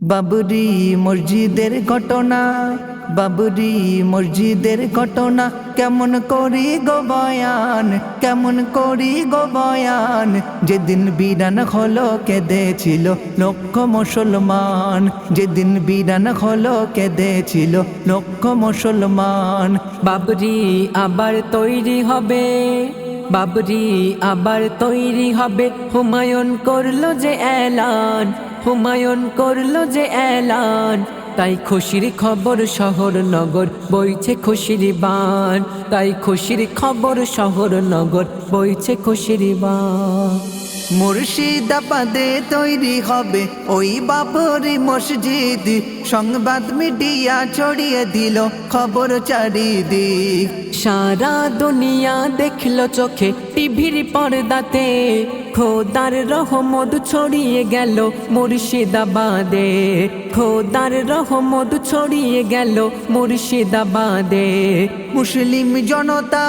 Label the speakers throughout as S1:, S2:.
S1: বাবরি মসজিদের ঘটনা, বাবরি মসজিদের ঘটনা কেমন করি গো বয়ান, কেমন করি গো বয়ান। যেদিন বিরান হলো কেঁদেছিল লক্ষ মুসলমান, যেদিন বিরান হলো কেঁদেছিল লক্ষ মুসলমান।
S2: বাবরি আবার তৈরি হবে, বাবরি আবার তৈরি হবে। হুমায়ুন করলো যে এলান, হুমায়ুন করলো যে এলান। তাই খুশির খবর শহর নগর বইছে খুশির বান, তাই খুশির খবর শহর নগর বইছে খুশির বান।
S1: মুর্শিদাবাদে তৈরি হবে ওই বাবরি মসজিদ, সংবাদ মিডিয়া ছড়িয়ে দিল খবর চারিদিক।
S2: সারা দুনিয়া দেখলো চোখে টিভির পর্দাতে, খোদার রহমত ছড়িয়ে গেল মুর্শিদাবাদে, খোদার রহমত ছড়িয়ে গেল মুর্শিদাবাদে।
S1: মুসলিম জনতা,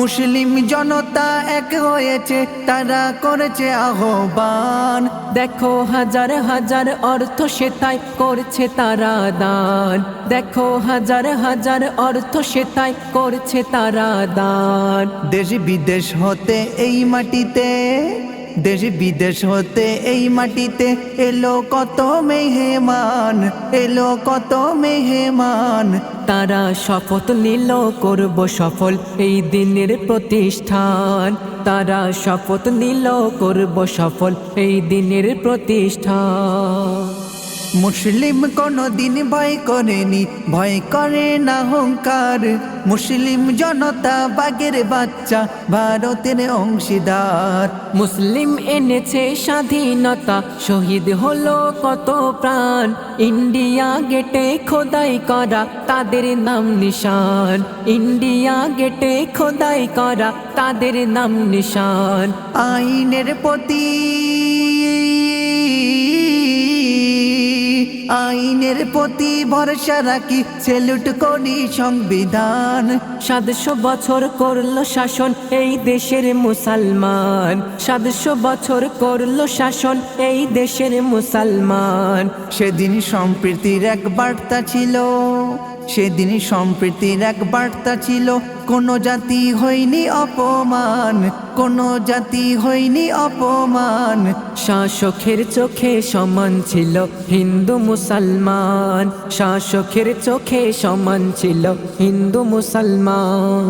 S1: মুসলিম জনতা এক হয়েছে, তারা করেছে আহ্বান।
S2: দেখো হাজার হাজার অর্থ সেটাই করছে তারা দান, দেখো হাজার হাজার অর্থ সেটাই করছে তারা দান।
S1: দেশ বিদেশ হতে এই মাটিতে, দেশ বিদেশ হতে এই মাটিতে এলো কত মেহমান, এলো কত মেহমান।
S2: তারা শপথ নিল করব সফল এই দিনের প্রতিষ্ঠান, তারা শপথ নিল করব সফল এই দিনের প্রতিষ্ঠান।
S1: মুসলিম কোনো দিন ভয় করেনি, ভয় করে না অহংকার। মুসলিম জনতা বাগের বাচ্চা, ভারতের অংশীদার।
S2: মুসলিম এনেছে স্বাধীনতা, শহীদ হলো কত প্রাণ। ইন্ডিয়া গেটে খোদাই করা তাদের নাম নিশান, ইন্ডিয়া গেটে খোদাই করা তাদের নাম নিশান।
S1: আইনের প্রতি, আইনের প্রতি ভরসা রাখি, সেলুট করি সংবিধান।
S2: 700 বছর করলো শাসন এই দেশের মুসলমান, 700 বছর করলো শাসন এই দেশের মুসলমান।
S1: সেদিন সম্প্রীতির এক বার্তা ছিল, সেদিন সম্প্রীতির এক বার্তা ছিল। কোনো জাতি হয়নি অপমান, কোনো জাতি হয়নি অপমান।
S2: শাসকের চোখে সমান ছিল হিন্দু মুসলমান, শাসকের চোখে সমান ছিল হিন্দু মুসলমান।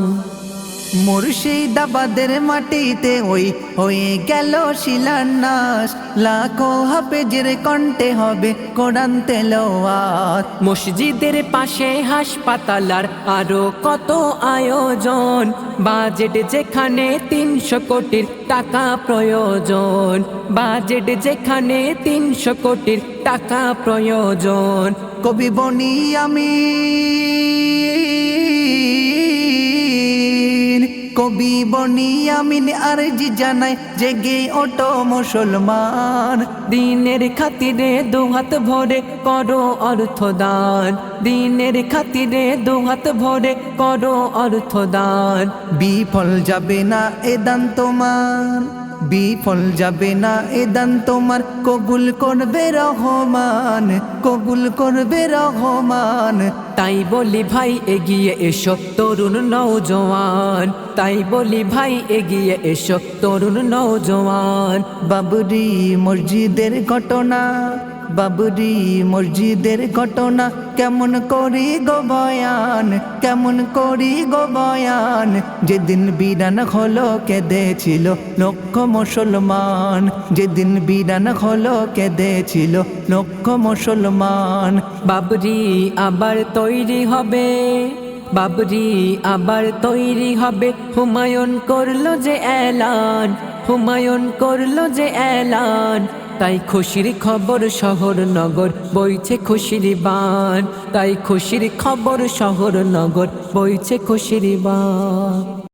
S1: মুর্শিদাবাদের মাটিতে ওই হয়ে গেল শিলান্যাস, লাখো হাফেজের কণ্ঠে হবে কোরআন তেলাওয়াত।
S2: মসজিদের পাশে হাসপাতাল আর আরো কত আয়োজন, বাজেট যেখানে 300 কোটির টাকা প্রয়োজন, বাজেট যেখানে 300 কোটির টাকা প্রয়োজন।
S1: কবি বনি আমি, কবি বনি আমিন আরজি জানাই, জেগে ওঠো মুসলমান।
S2: দিনের খাতিরে দুহাত ভরে করো অর্থদান, দিনের খাতিরে দুহাত ভরে করো অর্থদান।
S1: বিফল যাবে না এ দান তোমার, বিফল যাবে না এ দান তোমার। কবুল করবে রহমান, কবুল করবে রহমান।
S2: তাই বলি ভাই এগিয়ে এসো তরুণ নওজওয়ান, তাই বলি ভাই এগিয়ে এসো তরুণ নওজওয়ান।
S1: বাবরি মসজিদের ঘটনা, বাবরি মসজিদের ঘটনা কেমন করি গো বয়ান, কেমন করি গো বয়ান। যেদিন বিরান হলো কেঁদেছিল লক্ষ মুসলমান, যেদিন বিরান হলো কেঁদেছিল লক্ষ মুসলমান।
S2: বাবরি আবার তৈরি হবে, বাবরি আবার তৈরি হবে। হুমায়ুন করলো যে এলান, হুমায়ুন করলো যে এলান। তাই খুশির খবর শহর নগর বইছে খুশির বান, তাই খুশির খবর শহর নগর বইছে খুশির বান।